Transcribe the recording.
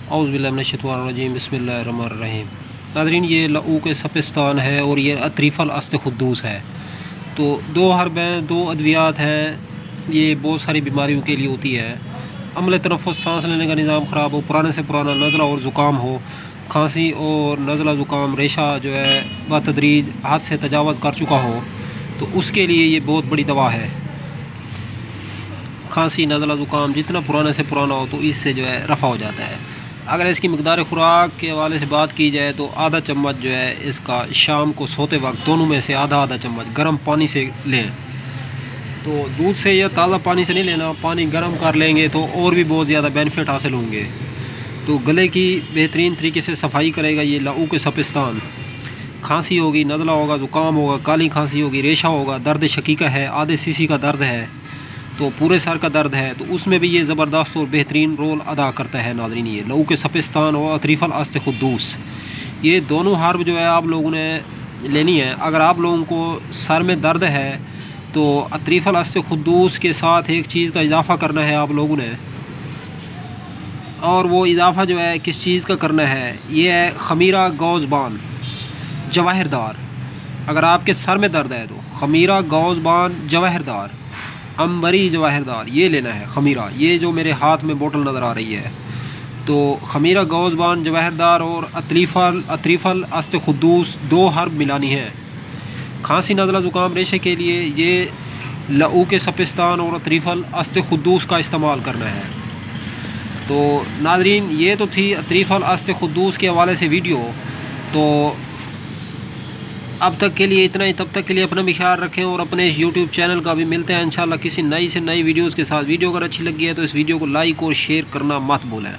औज़ुबिल्लाहिमिनश्शैतानिर्रजीम बिस्मिल्लाहिर्रहमानिर्रहीम। नाज़रीन, ये लऊक़ सपिस्तान है और ये अतरीफ़ल अस्तख़ुद्दूस है। तो दो हर्बें, दो अद्वियात हैं, ये बहुत सारी बीमारियों के लिए होती है। अमले तनफ़ुस, सांस लेने का निज़ाम ख़राब हो, पुराने से पुराना नज़ला और ज़ुकाम हो, खांसी और नज़ला ज़ुकाम रेशा जो है बतदरीज हद से तजावज़ कर चुका हो, तो उसके लिए ये बहुत बड़ी दवा है। खांसी नज़ला ज़ुकाम जितना पुराने से पुराना हो तो इससे जो है रफ़ा हो जाता है। अगर इसकी मकदार खुराक के हवाले से बात की जाए तो आधा चम्मच जो है इसका शाम को सोते वक्त दोनों में से आधा आधा चम्मच गर्म पानी से लें। तो दूध से या ताज़ा पानी से नहीं लेना, पानी गर्म कर लेंगे तो और भी बहुत ज़्यादा बेनिफिट हासिल होंगे। तो गले की बेहतरीन तरीके से सफाई करेगा ये लऊक़ सपिस्तान। खांसी होगी, नज़ला होगा, ज़ुकाम होगा, काली खांसी होगी, रेशा होगा, दर्द शकीका है, आधे सीसी का दर्द है, तो पूरे सर का दर्द है, तो उसमें भी ये ज़बरदस्त और बेहतरीन रोल अदा करता है। नाज़रीन, ये लऊक़ सपिस्तान और अतरीफ़ल अस्तख़ुद्दूस, ये दोनों हर्ब जो है आप लोगों ने लेनी है। अगर आप लोगों को सर में दर्द है तो अतरीफ़ल अस्तख़ुद्दूस के साथ एक चीज़ का इजाफ़ा करना है आप लोगों ने, और वो इजाफ़ा जो है किस चीज़ का करना है, ये है खमीरा गौज़बान जवाहिरदार। अगर आपके सर में दर्द है तो खमीरा गौज़बान जवाहिरदार, अंबरी जवाहिरदार, ये लेना है खमीरा। ये जो मेरे हाथ में बोतल नज़र आ रही है, तो खमीरा गौज़बान जवाहिरदार और अतरीफ़ल अस्तख़ुद्दूस दो हर्ब मिलानी है। खांसी नज़ला ज़ुकाम रेशे के लिए ये लऊक़ सपिस्तान और अतरीफ़ल अस्तख़ुद्दूस का इस्तेमाल करना है। तो नाज़रीन, ये तो थी अतरीफ़ल अस्तख़ुद्दूस के हवाले से वीडियो। तो अब तक के लिए इतना ही। तब तक के लिए अपना भी ख्याल रखें और अपने इस यूट्यूब चैनल का भी मिलते हैं इंशाल्लाह किसी नई से नई वीडियोज़ के साथ। वीडियो अगर अच्छी लगी है तो इस वीडियो को लाइक और शेयर करना मत भूलें।